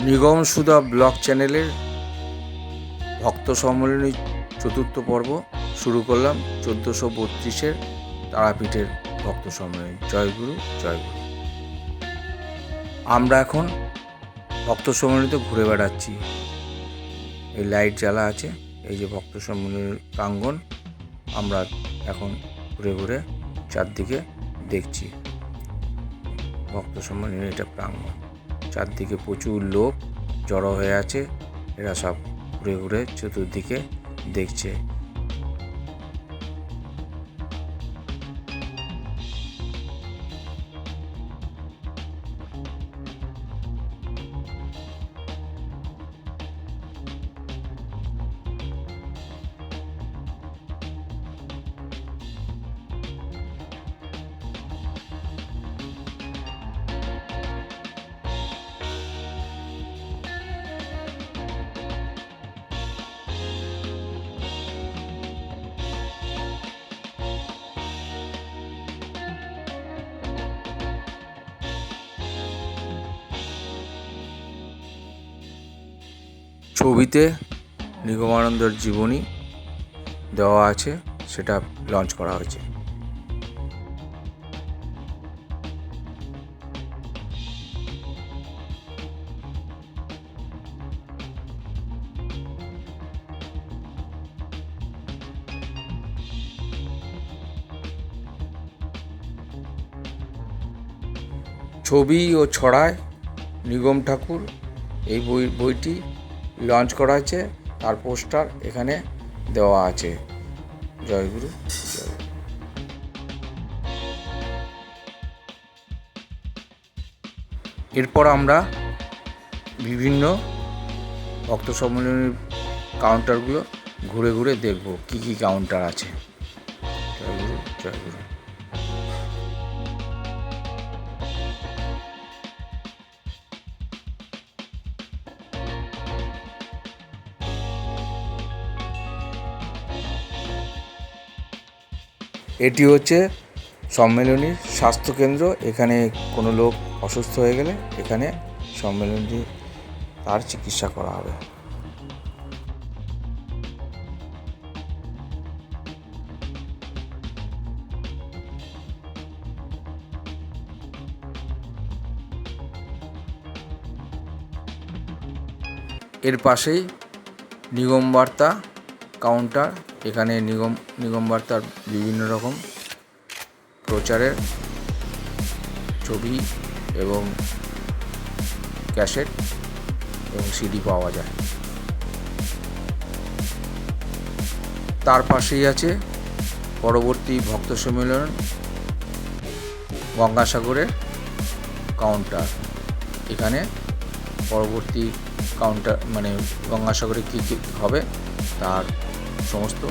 নিগম সুধা blog চ্যানেলের ভক্ত সম্মেলনী চতুর্থ পর্ব শুরু করলাম 1432-এর তারাপীঠের ভক্ত সম্মেলনী। জয়গুরু জয়গুরু। আমরা এখন ভক্ত সম্মেলনীতে ঘুরে বেড়াচ্ছি। এই লাইট জ্বালা আছে, এই যে ভক্ত সম্মেলনীর প্রাঙ্গণ। আমরা এখন ঘুরে ঘুরে চারদিকে দেখছি ভক্ত সম্মেলনীর এটা প্রাঙ্গণ। চারদিকে প্রচুর লোক জড়ো হয়ে আছে, এরা সব ঘুরে ঘুরে চতুর্দিকে দেখছে। ছবিতে নিগমানন্দের জীবনী দেওয়া আছে, সেটা লঞ্চ করা হয়েছে। ছবি ও ছড়ায় নিগম ঠাকুর, এই বইটি লঞ্চ করা হয়েছে, তার পোস্টার এখানে দেওয়া আছে। জয়গুরু জয়। এরপর আমরা বিভিন্ন ভক্ত সম্মেলনের কাউন্টারগুলো ঘুরে ঘুরে দেখব কি কি কাউন্টার আছে। জয়গুরু জয়গুরু। এটি হচ্ছে সম্মেলনীর স্বাস্থ্যকেন্দ্র। এখানে কোনো লোক অসুস্থ হয়ে গেলে এখানে সম্মেলনী তার চিকিৎসা করা হবে। এর পাশেই নিগম বার্তা কাউন্টার। এখানে নিগম বার্তার বিভিন্ন রকম প্রচারের ছবি এবং ক্যাসেট এবং সিডি পাওয়া যায়। তার পাশেই আছে পরবর্তী ভক্ত সম্মেলন গঙ্গাসাগরের কাউন্টার। এখানে পরবর্তী কাউন্টার মানে গঙ্গাসাগরে কী কী হবে তার সমস্ত।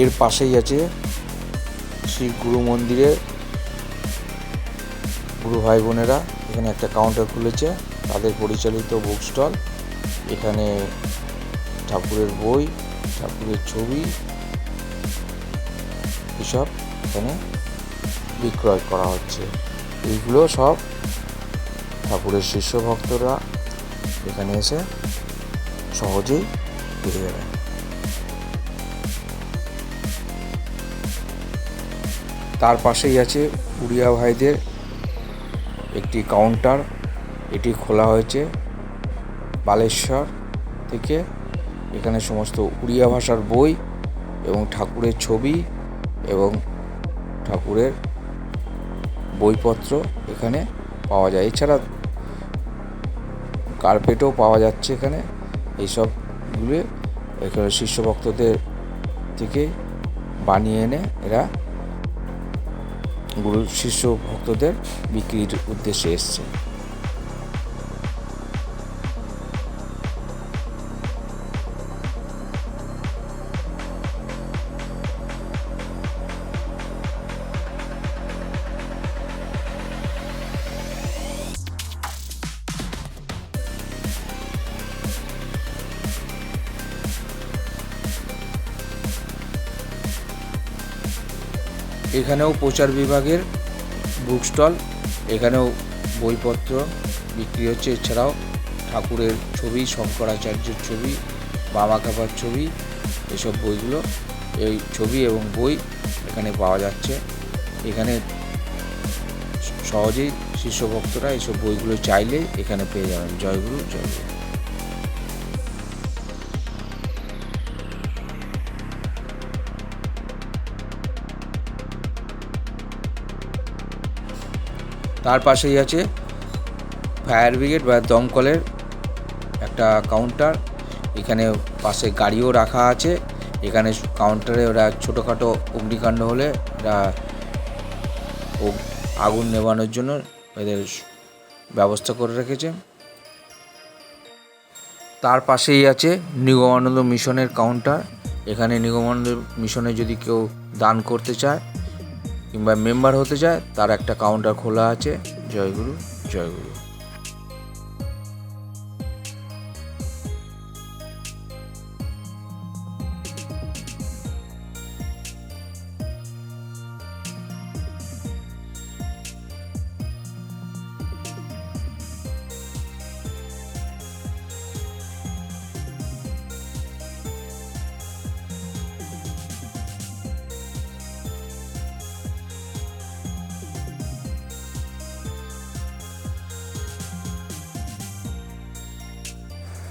এর পাশেই আছে শ্রী গুরু মন্দিরের গুরু ভাই বোনেরা এখানে একটা কাউন্টার খুলেছে, তাদের পরিচালিত বুক স্টল। এখানে ঠাকুরের বই, ঠাকুরের ছবি এসব এখানে বিক্রয় করা হচ্ছে। এইগুলো সব ঠাকুরের শিষ্য ভক্তরা এখানে এসে সহজেই পেয়ে যাবে। তার পাশেই আছে উড়িয়া ভাইদের একটি কাউন্টার। এটি খোলা হয়েছে বালেশ্বর থেকে। এখানে সমস্ত উড়িয়া ভাষার বই এবং ঠাকুরের ছবি এবং ঠাকুরের বইপত্র এখানে পাওয়া যায়। এছাড়া কার্পেটও পাওয়া যাচ্ছে এখানে। এইসবগুলো এখানে শিষ্য ভক্তদের থেকে বানিয়ে এনে এরা গুরু শিষ্য ভক্তদের বিক্রির উদ্দেশ্যে এসছে। এখানেও প্রচার বিভাগের বুক স্টল এখানেও বইপত্র বিক্রি হচ্ছে। এছাড়াও ঠাকুরের ছবি, শঙ্করাচার্যের ছবি, বাবা কাবার ছবি, এসব বইগুলো, এই ছবি এবং বই এখানে পাওয়া যাচ্ছে। এখানে সহজেই শিষ্য ভক্তরা এইসব বইগুলো চাইলে এখানে পেয়ে যাবেন। জয়গুরু, জয়গুরু। তার পাশেই আছে ফায়ার ব্রিগেড বা দমকলের একটা কাউন্টার। এখানে পাশে গাড়িও রাখা আছে। এখানে কাউন্টারে ওরা ছোটোখাটো অগ্নিকাণ্ড হলে ওরা আগুন নেভানোর জন্য এদের ব্যবস্থা করে রেখেছে। তার পাশেই আছে নিগমানন্দ মিশনের কাউন্টার। এখানে নিগমানন্দ মিশনে যদি কেউ দান করতে চায় কিংবা মেম্বার হতে চায়, তার একটা কাউন্টার খোলা আছে। জয়গুরু, জয়গুরু।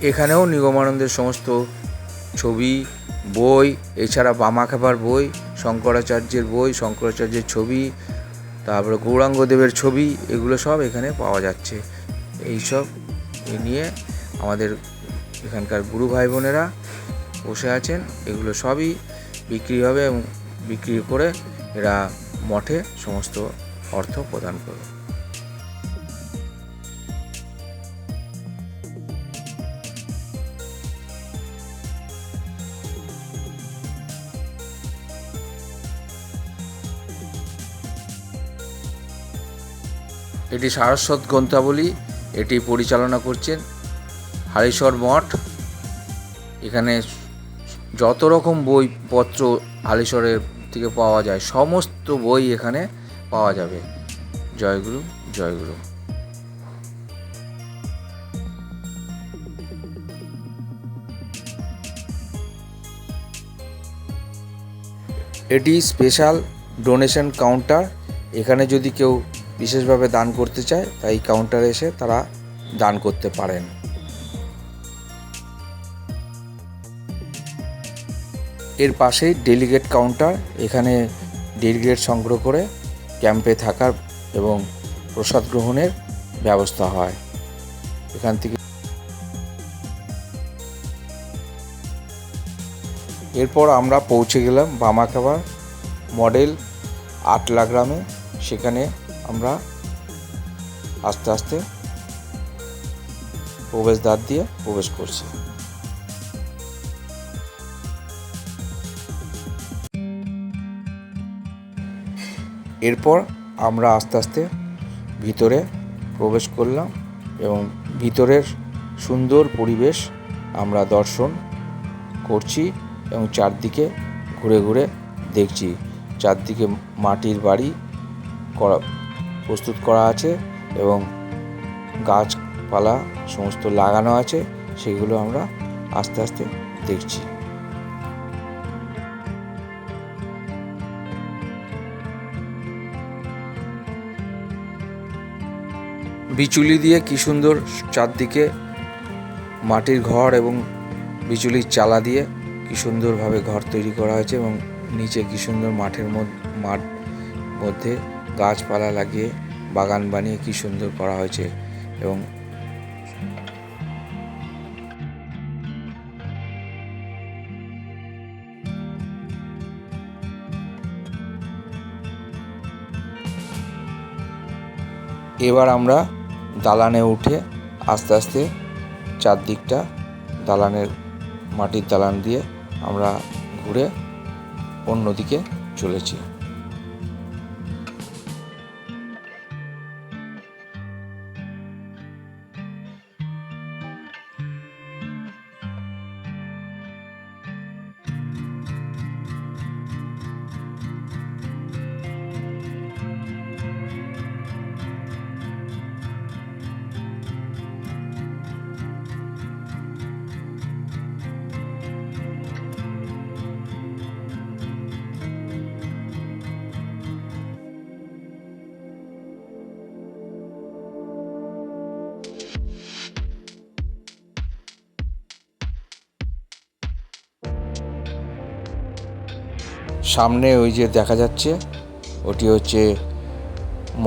এখানেও নিগমানন্দের সমস্ত ছবি, বই, এছাড়া বামা খাবার বই, শঙ্করাচার্যের বই, শঙ্করাচার্যের ছবি, তারপরে গৌরাঙ্গদেবের ছবি, এগুলো সব এখানে পাওয়া যাচ্ছে। এইসব নিয়ে আমাদের এখানকার গুরু ভাই বোনেরা বসে আছেন। এগুলো সবই বিক্রি হবে এবং বিক্রি করে এরা মঠে সমস্ত অর্থ প্রদান করবে। এটি সারস্বত গ্রন্থাবলী, এটি পরিচালনা করছেন হালেশ্বর মঠ। এখানে যত রকম বইপত্র হালেশ্বরের থেকে পাওয়া যায়, সমস্ত বই এখানে পাওয়া যাবে। জয়গুরু, জয়গুরু। এটি স্পেশাল ডোনেশন কাউন্টার। এখানে যদি কেউ বিশেষভাবে দান করতে চায়, তাই কাউন্টারে এসে তারা দান করতে পারেন। এর পাশেই ডেলিগেট কাউন্টার। এখানে ডেলিগেট সংগ্রহ করে ক্যাম্পে থাকার এবং প্রসাদ গ্রহণের ব্যবস্থা হয়। এখান থেকে এরপর আমরা পৌঁছে গেলাম বামাখাবার মডেল আটলা গ্রামে। সেখানে আমরা আস্তে আস্তে প্রবেশদ্বার দিয়ে প্রবেশ করছি। এরপর আমরা আস্তে আস্তে ভিতরে প্রবেশ করলাম এবং ভিতরের সুন্দর পরিবেশ আমরা দর্শন করছি এবং চারদিকে ঘুরে ঘুরে দেখছি। চারদিকে মাটির বাড়ি প্রস্তুত করা আছে এবং গাছপালা সমস্ত লাগানো আছে, সেগুলো আমরা আস্তে আস্তে দেখছি। বিচুলি দিয়ে কি সুন্দর চারদিকে মাটির ঘর এবং বিচুলির চালা দিয়ে কি সুন্দরভাবে ঘর তৈরি করা হয়েছে এবং নিচে কি সুন্দর মাঠের মধ্যে গাছপালা লাগিয়ে বাগান বানিয়ে কি সুন্দর করা হয়েছে। এবং এবার আমরা দালানে উঠে আস্তে আস্তে চারদিকটা দালানের মাটির দালান দিয়ে আমরা ঘুরে অন্যদিকে চলেছি। সামনে ওই যে দেখা যাচ্ছে ওটি হচ্ছে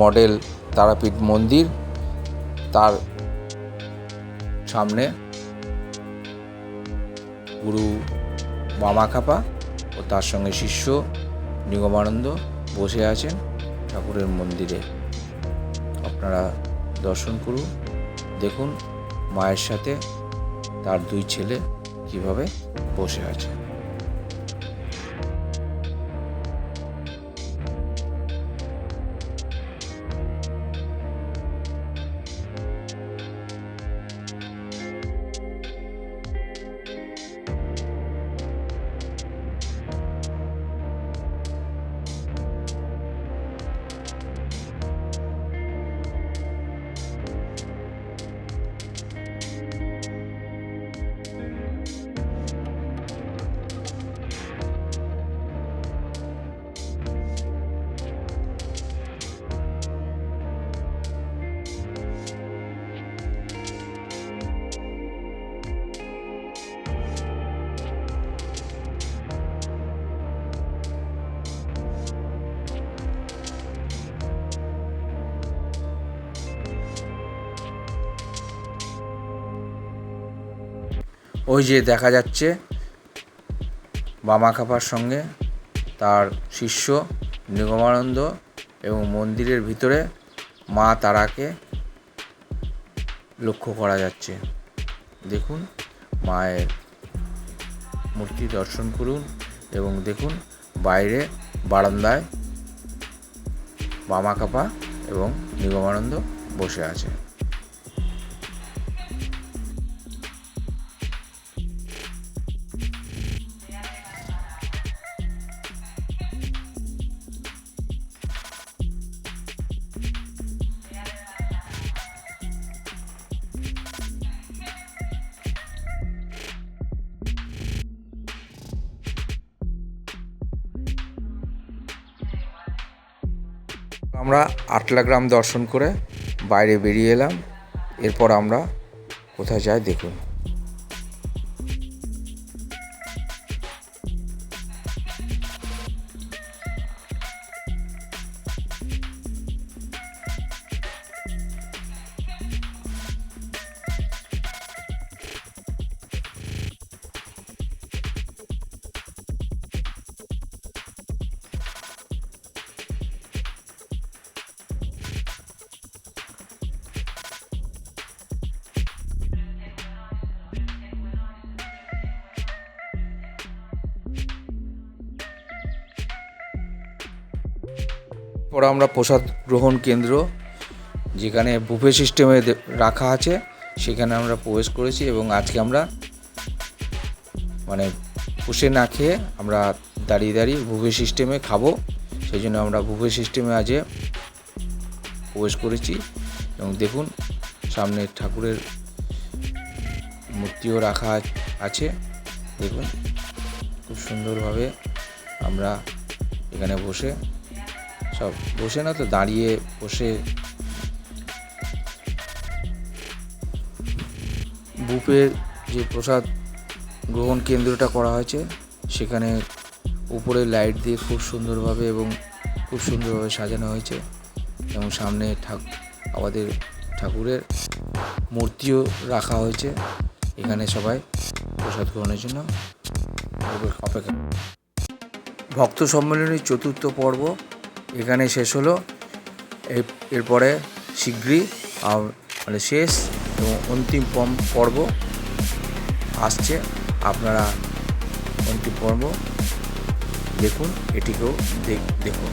মডেল তারাপীঠ মন্দির। তার সামনে গুরু বামাখ্যাপা ও তার সঙ্গে শিষ্য নিগমানন্দ বসে আছেন ঠাকুরের মন্দিরে। আপনারা দর্শন করুন, দেখুন মায়ের সাথে তার দুই ছেলে কিভাবে বসে আছে। ওই যে দেখা যাচ্ছে বামাখ্যাপার সঙ্গে তার শিষ্য নিগমানন্দ এবং মন্দিরের ভিতরে মা তারাকে লক্ষ্য করা যাচ্ছে। দেখুন মায়ের মূর্তি দর্শন করুন এবং দেখুন বাইরে বারান্দায় বামাখ্যাপা এবং নিগমানন্দ বসে আছে। আমরা আটলা গ্রাম দর্শন করে বাইরে বেরিয়ে এলাম। এরপর আমরা কোথায় যাই দেখুন। পর আমরা প্রসাদ গ্রহণ কেন্দ্র, যেখানে বুফে সিস্টেমে রাখা আছে, সেখানে আমরা প্রবেশ করেছি এবং আজকে আমরা বসে না খেয়ে আমরা দাঁড়িয়ে দাঁড়িয়ে বুফে সিস্টেমে খাবো। সেই জন্য আমরা বুফে সিস্টেমে আজ প্রবেশ করেছি এবং দেখুন সামনে ঠাকুরের মূর্তিও রাখা আছে। দেখুন খুব সুন্দরভাবে আমরা এখানে বসে না তো দাঁড়িয়ে বসে বুফের যে প্রসাদ গ্রহণ কেন্দ্রটা করা হয়েছে, সেখানে উপরে লাইট দিয়ে খুব সুন্দরভাবে সাজানো হয়েছে এবং সামনে আমাদের ঠাকুরের মূর্তিও রাখা হয়েছে। এখানে সবাই প্রসাদ গ্রহণের জন্য অপেক্ষা। ভক্ত সম্মেলনের চতুর্থ পর্ব এখানে শেষ হলো। এরপরে শীঘ্রই শেষ এবং অন্তিম পর্ব আসছে। আপনারা অন্তিম পর্ব দেখুন, এটিকেও দেখুন।